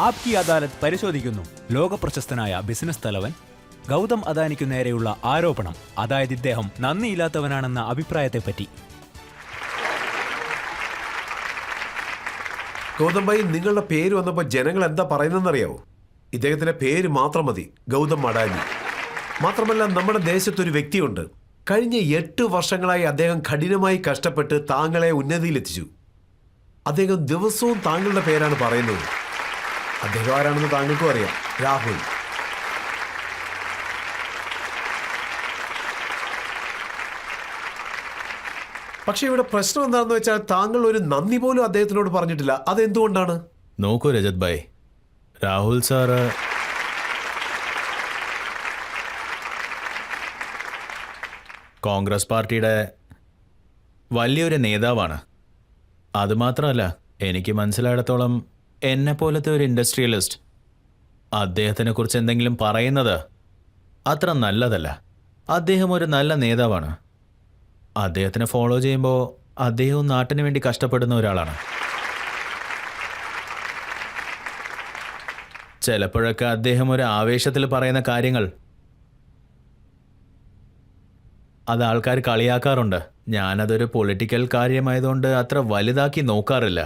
ആപ്കി അദാലത്ത് പരിശോധിക്കുന്നു. ലോകപ്രശസ്തനായ ബിസിനസ് തലവൻ ഗൗതം അദാനിക്കു നേരെയുള്ള ആരോപണം, അതായത് ഇദ്ദേഹം നന്ദിയില്ലാത്തവനാണെന്ന അഭിപ്രായത്തെപ്പറ്റി. ഗൗതം ഭായി, നിങ്ങളുടെ പേര് വന്നപ്പോൾ ജനങ്ങൾ എന്താ പറയുന്നതെന്നറിയാവോ? ഇദ്ദേഹത്തിന്റെ പേര് മാത്രം മതി, ഗൗതം അഡാനി. മാത്രമല്ല, നമ്മുടെ ദേശത്തൊരു വ്യക്തിയുണ്ട്. കഴിഞ്ഞ 8 വർഷങ്ങളായി അദ്ദേഹം കഠിനമായി കഷ്ടപ്പെട്ട് താങ്കളെ ഉന്നതിയിലെത്തിച്ചു. അദ്ദേഹം ദിവസവും താങ്കളുടെ പേരാണ് പറയുന്നത്. അദ്ദേഹം ആരാണെന്ന് താങ്കൾക്കും അറിയാം, രാഹുൽ. പക്ഷെ ഇവിടെ പ്രശ്നം എന്താണെന്ന് വെച്ചാൽ താങ്കൾ ഒരു നന്ദി പോലും അദ്ദേഹത്തിനോട് പറഞ്ഞിട്ടില്ല. അതെന്തുകൊണ്ടാണ്? നോക്കൂ രജത് ഭായ്, രാഹുൽ സാറ് കോൺഗ്രസ് പാർട്ടിയുടെ വലിയൊരു നേതാവാണ്. അതുമാത്രമല്ല, എനിക്ക് മനസ്സിലായിടത്തോളം എന്നെപ്പോലത്തെ ഒരു ഇൻഡസ്ട്രിയലിസ്റ്റ് അദ്ദേഹത്തിനെ കുറിച്ച് എന്തെങ്കിലും പറയുന്നത് അത്ര നല്ലതല്ല. അദ്ദേഹം ഒരു നല്ല നേതാവാണ്. അദ്ദേഹത്തിനെ ഫോളോ ചെയ്യുമ്പോൾ അദ്ദേഹവും നാട്ടിന് വേണ്ടി കഷ്ടപ്പെടുന്ന ഒരാളാണ്. ചിലപ്പോഴൊക്കെ അദ്ദേഹം ഒരു ആവേശത്തിൽ പറയുന്ന കാര്യങ്ങൾ അത് ആൾക്കാർ കളിയാക്കാറുണ്ട്. ഞാനതൊരു പൊളിറ്റിക്കൽ കാര്യമായതുകൊണ്ട് അത്ര വലുതാക്കി നോക്കാറില്ല.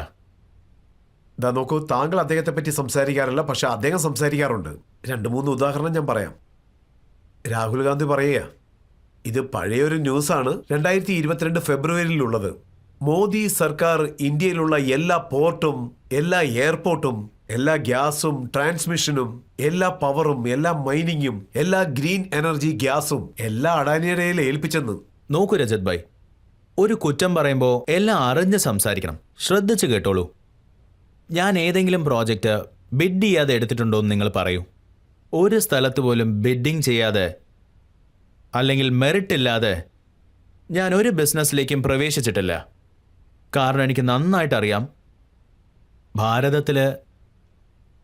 നോക്കൂ, താങ്കൾ അദ്ദേഹത്തെ പറ്റി സംസാരിക്കാറില്ല, പക്ഷെ അദ്ദേഹം സംസാരിക്കാറുണ്ട്. 2-3 ഉദാഹരണം ഞാൻ പറയാം. രാഹുൽ ഗാന്ധി പറയുക, ഇത് പഴയൊരു ന്യൂസാണ്, 2022 ഫെബ്രുവരിയിലുള്ളത്. മോദി സർക്കാർ ഇന്ത്യയിലുള്ള എല്ലാ പോർട്ടും, എല്ലാ എയർപോർട്ടും, എല്ലാ ഗ്യാസും ട്രാൻസ്മിഷനും, എല്ലാ പവറും, എല്ലാ മൈനിങ്ങും, എല്ലാ ഗ്രീൻ എനർജി ഗ്യാസും എല്ലാ അഡാനിയുടെ ഏൽപ്പിച്ചെന്ന്. നോക്കൂ രജത് ഭായ്, ഒരു കുറ്റം പറയുമ്പോൾ എല്ലാം അറിഞ്ഞ് സംസാരിക്കണം. ശ്രദ്ധിച്ച് കേട്ടോളൂ. ഞാൻ ഏതെങ്കിലും പ്രോജക്റ്റ് ബിഡ് ചെയ്യാതെ എടുത്തിട്ടുണ്ടോ എന്ന് നിങ്ങൾ പറയൂ. ഒരു സ്ഥലത്ത് പോലും ബിഡിങ് ചെയ്യാതെ അല്ലെങ്കിൽ മെറിറ്റ് ഇല്ലാതെ ഞാൻ ഒരു ബിസിനസ്സിലേക്കും പ്രവേശിച്ചിട്ടില്ല. കാരണം എനിക്ക് നന്നായിട്ടറിയാം, ഭാരതത്തിൽ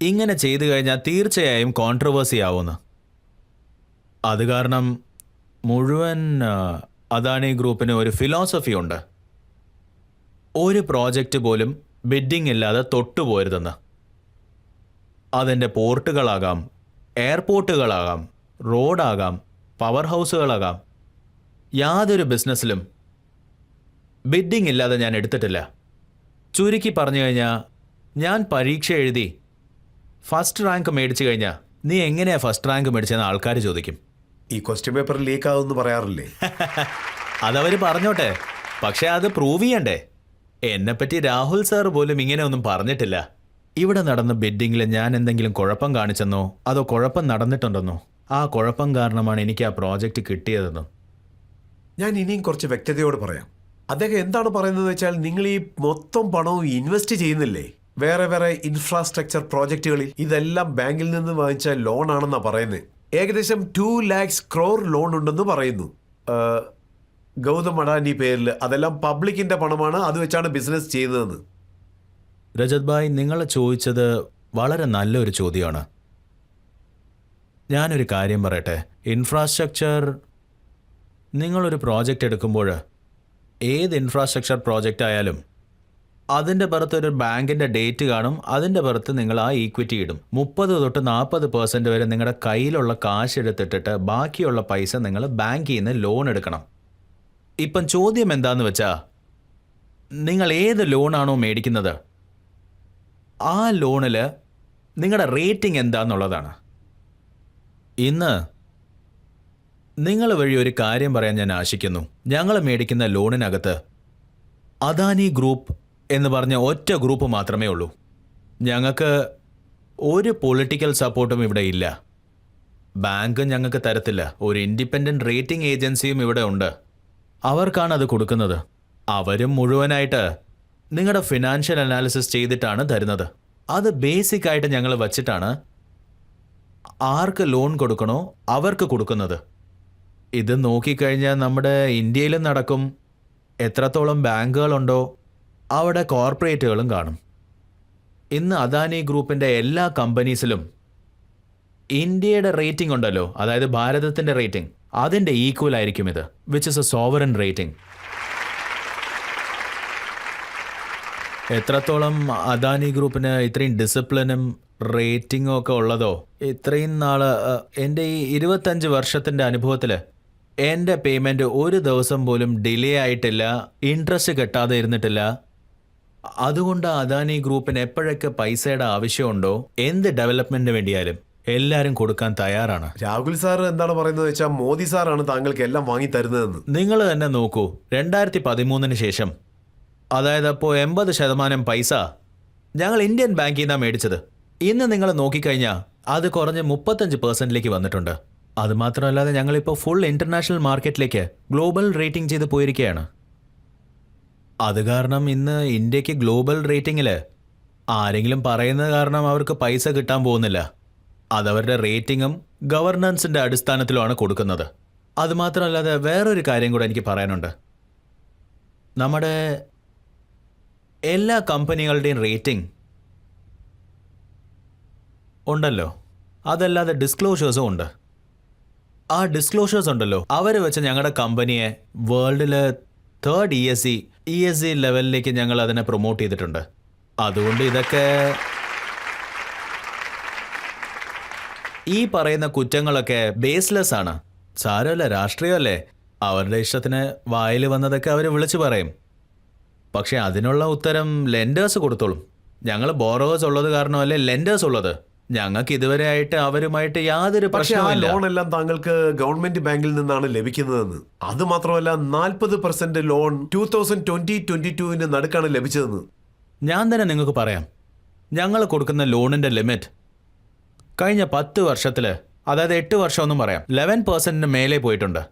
ഇങ്ങനെ ചെയ്തു കഴിഞ്ഞാൽ തീർച്ചയായും കോൺട്രവേഴ്സി ആവുമെന്ന്. അത് കാരണം മുഴുവൻ അദാനി ഗ്രൂപ്പിന് ഒരു ഫിലോസഫി ഉണ്ട്. ഒരു പ്രോജക്റ്റ് പോലും ബിഡിങ് ഇല്ലാതെ തൊട്ടുപോരുതെന്ന്. അതിൻ്റെ പോർട്ടുകളാകാം, എയർപോർട്ടുകളാകാം, റോഡാകാം, പവർ ഹൗസുകളാകാം, യാതൊരു ബിസിനസ്സിലും ബിഡിങ് ഇല്ലാതെ ഞാൻ എടുത്തിട്ടില്ല. ചുരുക്കി പറഞ്ഞു കഴിഞ്ഞാൽ, ഞാൻ പരീക്ഷ എഴുതി ഫസ്റ്റ് റാങ്ക് മേടിച്ചു കഴിഞ്ഞാൽ നീ എങ്ങനെയാ ഫസ്റ്റ് റാങ്ക് മേടിച്ചെന്ന് ആൾക്കാർ ചോദിക്കും. ഈ ക്വസ്റ്റ്യൻ പേപ്പർ ലീക്ക് ആവുമെന്ന് പറയാറില്ലേ? അതവർ പറഞ്ഞോട്ടെ, പക്ഷെ അത് പ്രൂവ് ചെയ്യണ്ടേ. എന്നെപ്പറ്റി രാഹുൽ സാർ പോലും ഇങ്ങനെ ഒന്നും പറഞ്ഞിട്ടില്ല. ഇവിടെ നടന്ന ബിഡിങ്ങിൽ ഞാൻ എന്തെങ്കിലും കുഴപ്പം കാണിച്ചെന്നോ അതോ കുഴപ്പം നടന്നിട്ടുണ്ടെന്നോ, ആ കുഴപ്പം കാരണമാണ് എനിക്ക് ആ പ്രോജക്റ്റ് കിട്ടിയതെന്നോ. ഞാൻ ഇനിയും കുറച്ച് വ്യക്തതയോട് പറയാം. അദ്ദേഹം എന്താണ് പറയുന്നത് വെച്ചാൽ, നിങ്ങൾ ഈ മൊത്തം പണവും ഇൻവെസ്റ്റ് ചെയ്യുന്നില്ലേ വേറെ വേറെ ഇൻഫ്രാസ്ട്രക്ചർ പ്രോജക്റ്റുകളിൽ, ഇതെല്ലാം ബാങ്കിൽ നിന്ന് വാങ്ങിച്ച ലോൺ ആണെന്നാണ് പറയുന്നത്. ഏകദേശം 2 lakhs crore ലോൺ ഉണ്ടെന്ന് പറയുന്നു ഗൗതം അഡാനി പേരിൽ. അതെല്ലാം പബ്ലിക്കിന്റെ പണമാണ്, അത് വെച്ചാണ് ബിസിനസ് ചെയ്യുന്നതെന്ന്. രജത് ഭായ്, നിങ്ങൾ ചോദിച്ചത് വളരെ നല്ലൊരു ചോദ്യമാണ്. ഞാനൊരു കാര്യം പറയട്ടെ. ഇൻഫ്രാസ്ട്രക്ചർ, നിങ്ങളൊരു പ്രോജക്റ്റ് എടുക്കുമ്പോൾ ഏത് ഇൻഫ്രാസ്ട്രക്ചർ പ്രോജക്റ്റ് ആയാലും അതിൻ്റെ പുറത്ത് ഒരു ബാങ്കിൻ്റെ ഡേറ്റ് കാണും. അതിൻ്റെ പുറത്ത് നിങ്ങൾ ആ ഈക്വിറ്റി ഇടും. 30 തൊട്ട് 40% വരെ നിങ്ങളുടെ കയ്യിലുള്ള കാശ് എടുത്തിട്ടിട്ട് ബാക്കിയുള്ള പൈസ നിങ്ങൾ ബാങ്കിൽ നിന്ന് ലോൺ എടുക്കണം. ഇപ്പം ചോദ്യം എന്താന്ന് വെച്ചാൽ, നിങ്ങൾ ഏത് ലോണാണോ മേടിക്കുന്നത് ആ ലോണിൽ നിങ്ങളുടെ റേറ്റിംഗ് എന്താന്നുള്ളതാണ്. ഇന്ന് നിങ്ങൾ വഴി ഒരു കാര്യം പറയാൻ ഞാൻ ആശിക്കുന്നു. ഞങ്ങൾ മേടിക്കുന്ന ലോണിനകത്ത് അദാനി ഗ്രൂപ്പ് എന്ന് പറഞ്ഞ ഒറ്റ ഗ്രൂപ്പ് മാത്രമേ ഉള്ളൂ. ഞങ്ങൾക്ക് ഒരു പൊളിറ്റിക്കൽ സപ്പോർട്ടും ഇവിടെ ഇല്ല. ബാങ്കും ഞങ്ങൾക്ക് തരത്തില്ല. ഒരു ഇൻഡിപെൻഡൻറ്റ് റേറ്റിംഗ് ഏജൻസിയും ഇവിടെ ഉണ്ട്. അവർക്കാണ് അത് കൊടുക്കുന്നത്. അവരും മുഴുവനായിട്ട് നിങ്ങളുടെ ഫിനാൻഷ്യൽ അനാലിസിസ് ചെയ്തിട്ടാണ് തരുന്നത്. അത് ബേസിക്കായിട്ട് ഞങ്ങൾ വച്ചിട്ടാണ് ആർക്ക് ലോൺ കൊടുക്കണോ അവർക്ക് കൊടുക്കുന്നത്. ഇത് നോക്കിക്കഴിഞ്ഞാൽ നമ്മുടെ ഇന്ത്യയിലും നടക്കും. എത്രത്തോളം ബാങ്കുകളുണ്ടോ അവിടെ കോർപ്പറേറ്റുകളും കാണും. ഇന്ന് അദാനി ഗ്രൂപ്പിൻ്റെ എല്ലാ കമ്പനീസിലും ഇന്ത്യയുടെ റേറ്റിംഗ് ഉണ്ടല്ലോ, അതായത് ഭാരതത്തിൻ്റെ റേറ്റിംഗ്, അതിൻ്റെ ഈക്വൽ ആയിരിക്കും ഇത്, which is A sovereign rating. എത്രത്തോളം അദാനി ഗ്രൂപ്പിന് ഇത്രയും ഡിസിപ്ലിനും റേറ്റിംഗും ഒക്കെ ഉള്ളതോ ഇത്രയും നാള് എൻ്റെ ഈ 25 വർഷത്തിൻ്റെ അനുഭവത്തിൽ എൻ്റെ പേയ്മെൻറ്റ് ഒരു ദിവസം പോലും ഡിലേ ആയിട്ടില്ല, ഇൻട്രസ്റ്റ് കെട്ടാതെ ഇരുന്നിട്ടില്ല. അതുകൊണ്ട് അദാനി ഗ്രൂപ്പിന് എപ്പോഴൊക്കെ പൈസയുടെ ആവശ്യമുണ്ടോ എന്ത് ഡെവലപ്മെൻറ്റിന് വേണ്ടിയാലും എല്ലാവരും കൊടുക്കാൻ തയ്യാറാണ്. രാഹുൽ സാർ എന്താണ് പറയുന്നത് വെച്ചാൽ മോദി സാറാണ് താങ്കൾക്ക് എല്ലാം വാങ്ങി തരുന്നതെന്ന്. നിങ്ങൾ തന്നെ നോക്കൂ, 2013 ശേഷം, അതായത് അപ്പോൾ 80% പൈസ ഞങ്ങൾ ഇന്ത്യൻ ബാങ്കിൽ നിന്നാണ് മേടിച്ചത്. ഇന്ന് നിങ്ങൾ നോക്കിക്കഴിഞ്ഞാൽ അത് കുറഞ്ഞ് 35% വന്നിട്ടുണ്ട്. അതുമാത്രമല്ലാതെ ഞങ്ങളിപ്പോൾ ഫുൾ ഇൻ്റർനാഷണൽ മാർക്കറ്റിലേക്ക് ഗ്ലോബൽ റേറ്റിംഗ് ചെയ്ത് പോയിരിക്കുകയാണ്. അത് കാരണം ഇന്ന് ഇന്ത്യക്ക് ഗ്ലോബൽ റേറ്റിംഗിൽ ആരെങ്കിലും പറയുന്നത് കാരണം അവർക്ക് പൈസ കിട്ടാൻ പോകുന്നില്ല. അതവരുടെ റേറ്റിംഗും ഗവർണൻസിൻ്റെ അടിസ്ഥാനത്തിലുമാണ് കൊടുക്കുന്നത്. അതുമാത്രമല്ലാതെ വേറൊരു കാര്യം കൂടെ എനിക്ക് പറയാനുണ്ട്. നമ്മുടെ എല്ലാ കമ്പനികളുടെയും റേറ്റിംഗ് ഉണ്ടല്ലോ, അതല്ലാതെ ഡിസ്ക്ലോഷേഴ്സും ഉണ്ട്. ആ ഡിസ്ക്ലോഷേഴ്സ് ഉണ്ടല്ലോ, അവർ വെച്ച് ഞങ്ങളുടെ കമ്പനിയെ വേൾഡിൽ 3rd ESG ലെവലിലേക്ക് ഞങ്ങൾ അതിനെ പ്രൊമോട്ട് ചെയ്തിട്ടുണ്ട്. അതുകൊണ്ട് ഇതൊക്കെ ഈ പറയുന്ന കുറ്റങ്ങളൊക്കെ ബേസ്ലെസ് ആണ്. സാരമല്ല, രാഷ്ട്രീയമല്ലേ, അവരുടെ ഇഷ്ടത്തിന് വായിൽ വന്നതൊക്കെ അവർ വിളിച്ചു പറയും. പക്ഷെ അതിനുള്ള ഉത്തരം ലെൻഡേഴ്സ് കൊടുത്തോളും. ഞങ്ങൾ ബോറോവേഴ്സ് ഉള്ളത് കാരണമല്ലേ ലെൻഡേഴ്സ് ഉള്ളത്. ഞങ്ങൾക്ക് ഇതുവരെ ആയിട്ട് അവരുമായിട്ട് യാതൊരു പക്ഷേ ആ പ്രശ്നമില്ല. ലോൺ എല്ലാം താങ്കൾക്ക് ഗവൺമെന്റ് ബാങ്കിൽ നിന്നാണ് ലഭിക്കുന്നതെന്ന്. അത് മാത്രമല്ല 40% ലോൺ 2020-22 നടുക്കാണ് ലഭിച്ചതെന്ന്. ഞാൻ തന്നെ നിങ്ങൾക്ക് പറയാം, ഞങ്ങൾ കൊടുക്കുന്ന ലോണിൻ്റെ ലിമിറ്റ് കഴിഞ്ഞ 10 വർഷത്തിൽ, അതായത് 8 വർഷമൊന്നും പറയാം, 11% മേലെ പോയിട്ടുണ്ട്.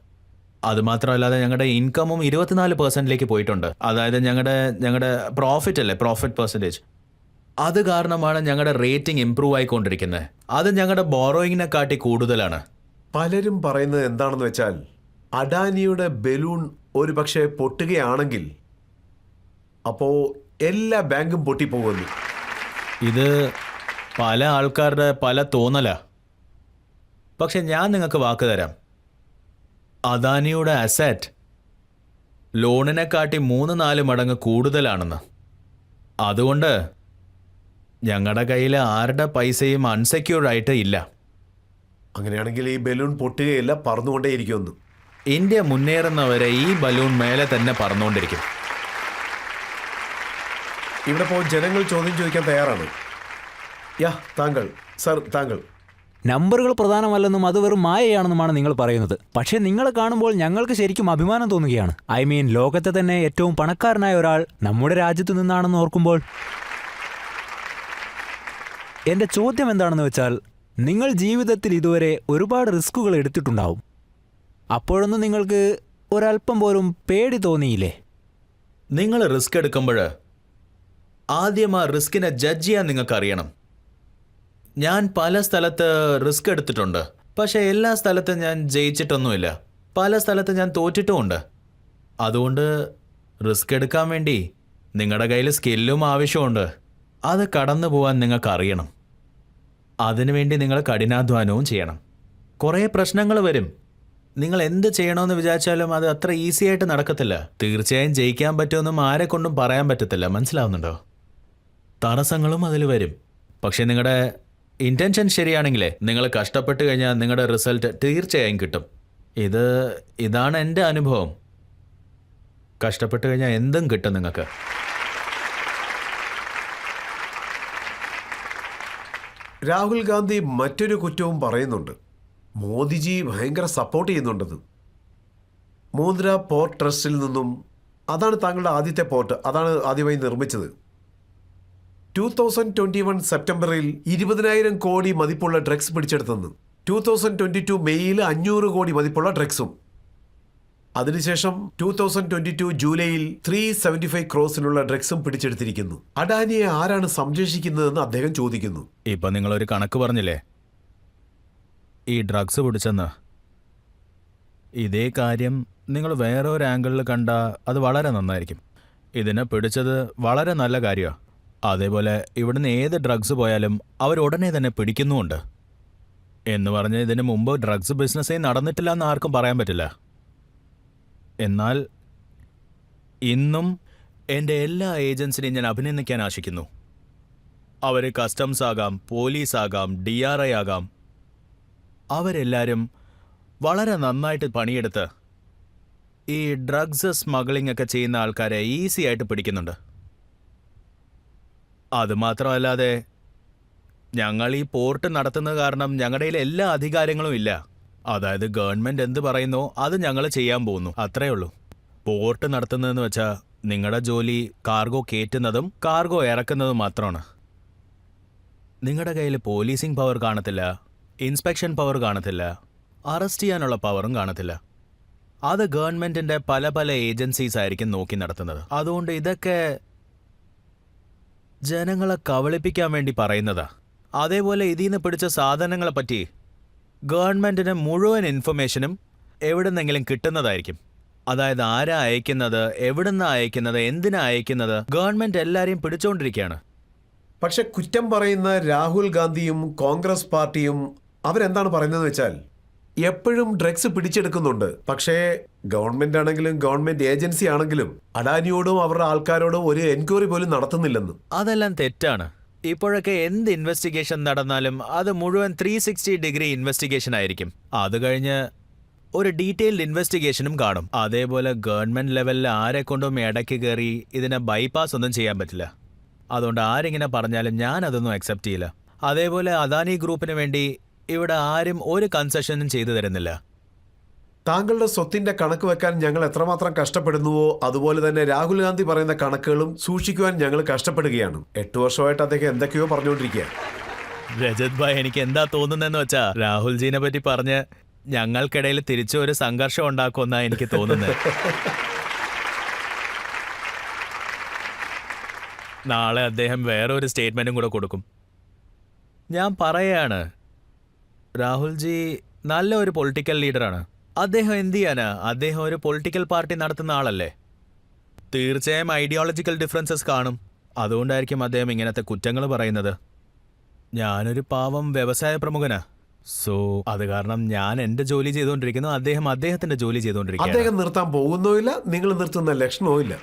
അതുമാത്രമല്ലാതെ ഞങ്ങളുടെ ഇൻകമും 24%ലേക്ക് പോയിട്ടുണ്ട്. അതായത് ഞങ്ങളുടെ പ്രോഫിറ്റ് അല്ലേ, പ്രോഫിറ്റ് പെർസെൻറ്റേജ്, അത് കാരണമാണ് ഞങ്ങളുടെ റേറ്റിംഗ് ഇമ്പ്രൂവ് ആയിക്കൊണ്ടിരിക്കുന്നത്. അത് ഞങ്ങളുടെ ബോറോയിങ്ങിനെക്കാട്ടി കൂടുതലാണ്. പലരും പറയുന്നത് എന്താണെന്ന് വെച്ചാൽ അഡാനിയുടെ ബലൂൺ ഒരു പക്ഷേ പൊട്ടുകയാണെങ്കിൽ അപ്പോൾ എല്ലാ ബാങ്കും പൊട്ടിപ്പോകുന്നു. ഇത് പല ആൾക്കാരുടെ പല തോന്നലാ. പക്ഷെ ഞാൻ നിങ്ങൾക്ക് വാക്ക് തരാം, അദാനിയുടെ അസറ്റ് ലോണിനെക്കാട്ടി 3-4 മടങ്ങ് കൂടുതലാണെന്ന്. അതുകൊണ്ട് ഞങ്ങളുടെ കയ്യിൽ ആരുടെ പൈസയും അൺസെക്യൂർഡ് ആയിട്ട് ഇല്ല. അങ്ങനെയാണെങ്കിൽ ഈ ബലൂൺ പൊട്ടുകയില്ല, പറന്നുകൊണ്ടേയിരിക്കുമെന്ന്. ഇന്ത്യ മുന്നേറുന്നവരെ ഈ ബലൂൺ മേലെ തന്നെ പറന്നുകൊണ്ടിരിക്കും. ഇവിടെ ഇപ്പോൾ ജനങ്ങൾ ചോദ്യം ചോദിക്കാൻ തയ്യാറാണ്. താങ്കൾ സർ, താങ്കൾ നമ്പറുകൾ പ്രധാനമല്ലെന്നും അത് വെറും മായയാണെന്നുമാണ് നിങ്ങൾ പറയുന്നത്. പക്ഷേ നിങ്ങളെ കാണുമ്പോൾ ഞങ്ങൾക്ക് ശരിക്കും അഭിമാനം തോന്നുകയാണ്. ലോകത്തെ തന്നെ ഏറ്റവും പണക്കാരനായ ഒരാൾ നമ്മുടെ രാജ്യത്തു നിന്നാണെന്ന് ഓർക്കുമ്പോൾ. എൻ്റെ ചോദ്യം എന്താണെന്ന് വെച്ചാൽ, നിങ്ങൾ ജീവിതത്തിൽ ഇതുവരെ ഒരുപാട് റിസ്കുകൾ എടുത്തിട്ടുണ്ടാവും. അപ്പോഴൊന്നും നിങ്ങൾക്ക് ഒരല്പം പോലും പേടി തോന്നിയില്ലേ? നിങ്ങൾ റിസ്ക് എടുക്കുമ്പോൾ ആദ്യം ആ റിസ്കിനെ ജഡ്ജ് ചെയ്യാൻ നിങ്ങൾക്ക് അറിയണം. ഞാൻ പല സ്ഥലത്ത് റിസ്ക് എടുത്തിട്ടുണ്ട്, പക്ഷേ എല്ലാ സ്ഥലത്തും ഞാൻ ജയിച്ചിട്ടൊന്നുമില്ല. പല സ്ഥലത്ത് ഞാൻ തോറ്റിട്ടുമുണ്ട്. അതുകൊണ്ട് റിസ്ക് എടുക്കാൻ വേണ്ടി നിങ്ങളുടെ കയ്യിൽ സ്കില്ലും ആവശ്യമുണ്ട്. അത് കടന്നു പോകാൻ നിങ്ങൾക്ക് അറിയണം. അതിനുവേണ്ടി നിങ്ങൾ കഠിനാധ്വാനവും ചെയ്യണം. കുറേ പ്രശ്നങ്ങൾ വരും. നിങ്ങൾ എന്ത് ചെയ്യണമെന്ന് വിചാരിച്ചാലും അത് അത്ര ഈസി ആയിട്ട് നടക്കത്തില്ല. തീർച്ചയായും ജയിക്കാൻ പറ്റുമെന്നും ആരെ കൊണ്ടും പറയാൻ പറ്റത്തില്ല. മനസ്സിലാവുന്നുണ്ടോ? തടസ്സങ്ങളും അതിൽ വരും. പക്ഷേ നിങ്ങളുടെ ഇൻറ്റൻഷൻ ശരിയാണെങ്കിലേ നിങ്ങൾ കഷ്ടപ്പെട്ട് കഴിഞ്ഞാൽ നിങ്ങളുടെ റിസൾട്ട് തീർച്ചയായും കിട്ടും. ഇതാണ് എൻ്റെ അനുഭവം. കഷ്ടപ്പെട്ട് കഴിഞ്ഞാൽ എന്തും കിട്ടും നിങ്ങൾക്ക്. രാഹുൽ ഗാന്ധി മറ്റൊരു കുറ്റവും പറയുന്നുണ്ട്. മോദിജി ഭയങ്കര സപ്പോർട്ട് ചെയ്യുന്നുണ്ടെന്ന്. മൂന്ദ്ര പോർട്ട് ട്രസ്റ്റിൽ നിന്നും, അതാണ് താങ്കളുടെ ആദ്യത്തെ പോർട്ട്, അതാണ് ആദ്യമായി നിർമ്മിച്ചത്. 2021 സെപ്റ്റംബറിൽ 20,000 കോടി മതിപ്പുള്ള ഡ്രഗ്സ് പിടിച്ചെടുത്തെന്ന്. 2022 മെയ്യിൽ 500 കോടി മതിപ്പുള്ള ഡ്രഗ്സും. അതിനുശേഷം 2022 ജൂലൈയിൽ 375 ക്രോസിനുള്ള ഡ്രഗ്സും പിടിച്ചെടുത്തിരിക്കുന്നു. അഡാനിയെ ആരാണ് സംരക്ഷിക്കുന്നതെന്ന് അദ്ദേഹം ചോദിക്കുന്നു. ഇപ്പം നിങ്ങളൊരു കണക്ക് പറഞ്ഞില്ലേ, ഈ ഡ്രഗ്സ് പിടിച്ചെന്ന്. ഇതേ കാര്യം നിങ്ങൾ വേറെ ഒരു ആംഗിളിൽ കണ്ടാൽ അത് വളരെ നന്നായിരിക്കും. ഇതിനെ പിടിച്ചത് വളരെ നല്ല കാര്യമാണ്. അതേപോലെ ഇവിടുന്ന് ഏത് ഡ്രഗ്സ് പോയാലും അവർ ഉടനെ തന്നെ പിടിക്കുന്നുമുണ്ട്. എന്ന് പറഞ്ഞ് ഇതിന് മുമ്പ് ഡ്രഗ്സ് ബിസിനസ്സേ നടന്നിട്ടില്ല എന്ന് ആർക്കും പറയാൻ പറ്റില്ല. എന്നാൽ ഇന്നും എൻ്റെ എല്ലാ ഏജൻസിനെയും ഞാൻ അഭിനന്ദിക്കാൻ ആശിക്കുന്നു. അവർ കസ്റ്റംസ് ആകാം, പോലീസ് ആകാം, DRI ആകാം, അവരെല്ലാവരും വളരെ നന്നായിട്ട് പണിയെടുത്ത് ഈ ഡ്രഗ്സ് സ്മഗ്ലിംഗ് ഒക്കെ ചെയ്യുന്ന ആൾക്കാരെ ഈസി ആയിട്ട് പിടിക്കുന്നുണ്ട്. അതുമാത്രമല്ലാതെ ഞങ്ങൾ ഈ പോർട്ട് നടത്തുന്നത് കാരണം ഞങ്ങളുടെ കയ്യിൽ എല്ലാ അധികാരങ്ങളും ഇല്ല. അതായത് ഗവൺമെൻറ് എന്ത് പറയുന്നോ അത് ഞങ്ങൾ ചെയ്യാൻ പോകുന്നു, അത്രേ ഉള്ളൂ. പോർട്ട് നടത്തുന്നതെന്ന് വെച്ചാൽ നിങ്ങളുടെ ജോലി കാർഗോ കയറ്റുന്നതും കാർഗോ ഇറക്കുന്നതും മാത്രമാണ്. നിങ്ങളുടെ കയ്യിൽ പോലീസിംഗ് പവർ കാണത്തില്ല, ഇൻസ്പെക്ഷൻ പവർ കാണത്തില്ല, അറസ്റ്റ് ചെയ്യാനുള്ള പവറും കാണത്തില്ല. അത് ഗവൺമെൻറ്റിൻ്റെ പല പല ഏജൻസീസ് ആയിരിക്കും നോക്കി നടത്തുന്നത്. അതുകൊണ്ട് ഇതൊക്കെ ജനങ്ങളെ കബളിപ്പിക്കാൻ വേണ്ടി പറയുന്നതാ. അതേപോലെ ഇതിൽ നിന്ന് പിടിച്ച സാധനങ്ങളെപ്പറ്റി ഗവൺമെൻറ്റിന് മുഴുവൻ ഇൻഫർമേഷനും എവിടുന്നെങ്കിലും കിട്ടുന്നതായിരിക്കും. അതായത് ആരാ അയക്കുന്നത്, എവിടുന്നാ അയക്കുന്നത്, എന്തിനാ അയക്കുന്നത്, ഗവൺമെൻറ് എല്ലാവരെയും പിടിച്ചുകൊണ്ടിരിക്കുകയാണ്. പക്ഷെ കുറ്റം പറയുന്ന രാഹുൽ ഗാന്ധിയും കോൺഗ്രസ് പാർട്ടിയും അവരെന്താണ് പറയുന്നതെന്ന് വെച്ചാൽ എപ്പോഴും ഡ്രഗ്സ് പിടിച്ചെടുക്കുന്നുണ്ട്. പക്ഷേ ഗവൺമെന്റ് ആണെങ്കിലും ഗവൺമെന്റ് ഏജൻസി ആണെങ്കിലും അഡാനിയോടും അവരുടെ ആൾക്കാരോടും ഒരു എൻക്വയറി പോലും നടത്തുന്നില്ലെന്ന്. അതെല്ലാം തെറ്റാണ്. ഇപ്പോഴൊക്കെ എന്ത് ഇൻവെസ്റ്റിഗേഷൻ നടന്നാലും അത് മുഴുവൻ 360 ഡിഗ്രി ഇൻവെസ്റ്റിഗേഷൻ ആയിരിക്കും. അത് കഴിഞ്ഞ് ഒരു ഡീറ്റെയിൽഡ് ഇൻവെസ്റ്റിഗേഷനും കാണും. അതേപോലെ ഗവൺമെന്റ് ലെവലിൽ ആരെ കൊണ്ടും ഇടയ്ക്ക് കയറി ഇതിനെ ബൈപ്പാസ് ഒന്നും ചെയ്യാൻ പറ്റില്ല. അതുകൊണ്ട് ആരിങ്ങനെ പറഞ്ഞാലും ഞാൻ അതൊന്നും അക്സെപ്റ്റ് ചെയ്യില്ല. അതേപോലെ അദാനി ഗ്രൂപ്പിന് വേണ്ടി ഇവിടെ ആരും ഒരു കൺസെഷനും ചെയ്തു തരുന്നില്ല. താങ്കളുടെ സ്വത്തിന്റെ കണക്ക് വെക്കാൻ ഞങ്ങൾ എത്രമാത്രം കഷ്ടപ്പെടുന്നുവോ അതുപോലെ തന്നെ രാഹുൽ ഗാന്ധി പറയുന്ന കണക്കുകളും സൂക്ഷിക്കുവാൻ ഞങ്ങൾ കഷ്ടപ്പെടുകയാണ്. 8 വർഷമായിട്ട് അദ്ദേഹം എന്തൊക്കെയോ പറഞ്ഞുകൊണ്ടിരിക്കുക. രജത് ഭായ്, എനിക്ക് എന്താ തോന്നുന്നതെന്ന് വെച്ചാ രാഹുൽജീനെ പറ്റി പറഞ്ഞ് ഞങ്ങൾക്കിടയിൽ തിരിച്ചു ഒരു സംഘർഷം ഉണ്ടാക്കുമെന്നാ എനിക്ക് തോന്നുന്നത്. നാളെ അദ്ദേഹം വേറെ ഒരു സ്റ്റേറ്റ്മെന്റും കൂടെ കൊടുക്കും. ഞാൻ പറയാണ്, രാഹുൽജി നല്ല ഒരു പൊളിറ്റിക്കൽ ലീഡറാണ്. അദ്ദേഹം എന്ത് ചെയ്യാനാ? അദ്ദേഹം ഒരു പൊളിറ്റിക്കൽ പാർട്ടി നടത്തുന്ന ആളല്ലേ. തീർച്ചയായും ഐഡിയോളജിക്കൽ ഡിഫറൻസസ് കാണും. അതുകൊണ്ടായിരിക്കും അദ്ദേഹം ഇങ്ങനത്തെ കുറ്റങ്ങൾ പറയുന്നത്. ഞാനൊരു പാവം വ്യവസായ പ്രമുഖനാ. സോ അത് കാരണം ഞാൻ എന്റെ ജോലി ചെയ്തുകൊണ്ടിരിക്കുന്നു, അദ്ദേഹം അദ്ദേഹത്തിന്റെ ജോലി ചെയ്തുകൊണ്ടിരിക്കുന്നു. അദ്ദേഹം നിർത്താൻ പോകുന്നുമില്ല, നിങ്ങൾ നിർത്തുന്ന ലക്ഷണവും ഇല്ല.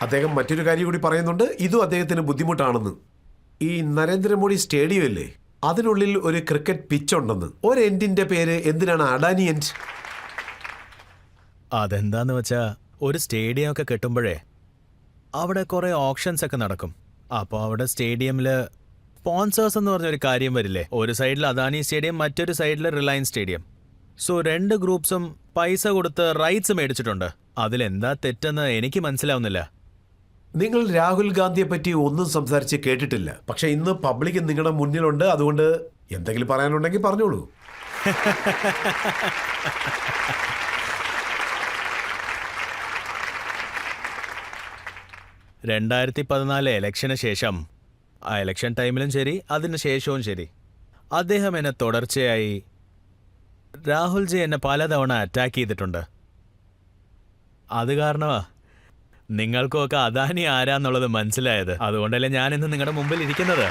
അദ്ദേഹം മറ്റൊരു കാര്യം കൂടി പറയുന്നുണ്ട്, ഇതും അദ്ദേഹത്തിന് ബുദ്ധിമുട്ടാണെന്ന്. ഈ നരേന്ദ്രമോദി സ്റ്റേഡിയം ഇല്ലേ, അതിനുള്ളിൽ ഒരു ക്രിക്കറ്റ് പിച്ച് ഉണ്ടെന്ന്. ഒരു എൻഡിന്റെ പേര് എന്തിനാണ് അഡാനി എൻഡ്? അതെന്താന്ന് വെച്ചാ ഒരു സ്റ്റേഡിയം ഒക്കെ കെട്ടുമ്പോഴേ അവിടെ കുറെ ഓപ്ഷൻസ് ഒക്കെ നടക്കും. അപ്പോൾ അവിടെ സ്റ്റേഡിയമില് സ്പോൺസേഴ്സ് എന്ന് പറഞ്ഞൊരു കാര്യം വരില്ലേ. ഒരു സൈഡിൽ അദാനി സ്റ്റേഡിയം, മറ്റൊരു സൈഡിൽ റിലയൻസ് സ്റ്റേഡിയം. സോ 2 ഗ്രൂപ്പ്സും പൈസ കൊടുത്ത് റൈറ്റ്സ് മേടിച്ചിട്ടുണ്ട്. അതിലെന്താ തെറ്റെന്ന് എനിക്ക് മനസ്സിലാവുന്നില്ല. നിങ്ങൾ രാഹുൽ ഗാന്ധിയെ പറ്റി ഒന്നും സംസാരിച്ച് കേട്ടിട്ടില്ല. പക്ഷെ ഇന്ന് പബ്ലിക് നിങ്ങളുടെ മുന്നിലുണ്ട്. അതുകൊണ്ട് എന്തെങ്കിലും പറയാനുണ്ടെങ്കിൽ പറഞ്ഞോളൂ. 2014 ഇലക്ഷന് ശേഷം, ആ ഇലക്ഷൻ ടൈമിലും ശരി അതിന് ശേഷവും ശരി, അദ്ദേഹം എന്നെ തുടർച്ചയായി, രാഹുൽജി എന്നെ പലതവണ അറ്റാക്ക് ചെയ്തിട്ടുണ്ട്. അത് കാരണമാ നിങ്ങൾക്കൊക്കെ അദാനി ആരാന്നുള്ളത് മനസ്സിലായത്. അതുകൊണ്ടല്ലേ ഞാനിന്ന് നിങ്ങളുടെ മുമ്പിൽ ഇരിക്കുന്നത്.